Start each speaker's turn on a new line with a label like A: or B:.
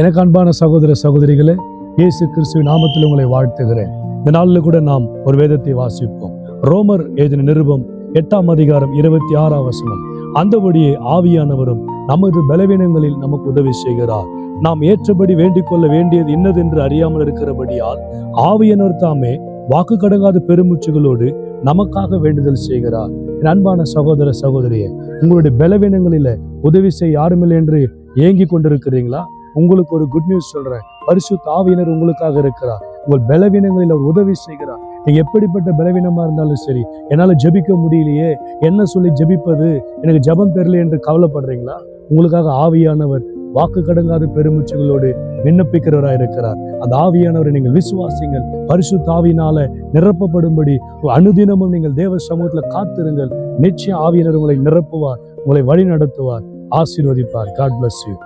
A: எனக்கு அன்பான சகோதர சகோதரிகளே, இயேசு கிறிஸ்துவின் நாமத்தில் உங்களை வாழ்த்துகிறேன். இந்த நாளில் கூட நாம் ஒரு வேதத்தை வாசிப்போம். ரோமர் எழுதின நிருபம் 8ஆம் அதிகாரம் 26ஆம் வசனம். அந்தபடியே ஆவியானவரும் நமது பலவீனங்களில் நமக்கு உதவி செய்கிறார். நாம் ஏற்றபடி வேண்டிக் கொள்ள வேண்டியது இன்னதென்று அறியாமல் இருக்கிறபடியால் ஆவியானவர் தாமே வாக்கு கடங்காத பெருமூச்சுகளோடு நமக்காக வேண்டுதல் செய்கிறார். என் அன்பான சகோதர சகோதரியே, உங்களுடைய பலவீனங்களில உதவி செய்ய யாருமில்லை என்று ஏங்கி கொண்டிருக்கிறீங்களா? உங்களுக்கு ஒரு குட் நியூஸ் சொல்றேன். பரிசுத்த ஆவியானவர் உங்களுக்காக இருக்கிறார். உங்கள் பலவீனங்களில் அவர் உதவி செய்கிறார். நீங்க எப்படிப்பட்ட பலவீனமா இருந்தாலும் சரி, என்னால ஜெபிக்க முடியலையே, என்ன சொல்லி ஜெபிப்பது, எனக்கு ஜெபம் தெரியல என்று கவலைப்படுறீங்களா? உங்களுக்காக ஆவியானவர் வாக்கு கடங்காத பெருமூச்சுகளோடு விண்ணப்பிக்கிறவராய் இருக்கிறார். அந்த ஆவியானவரை நீங்கள் விசுவாசிங்கள். பரிசுத்த ஆவியினால நிரப்பப்படும்படி அனுதினமும் நீங்கள் தேவ சமூகத்துல காத்திருங்கள். நிச்சயம் ஆவியானவர் உங்களை நிரப்புவார், உங்களை வழி நடத்துவார், ஆசீர்வதிப்பார். God bless you.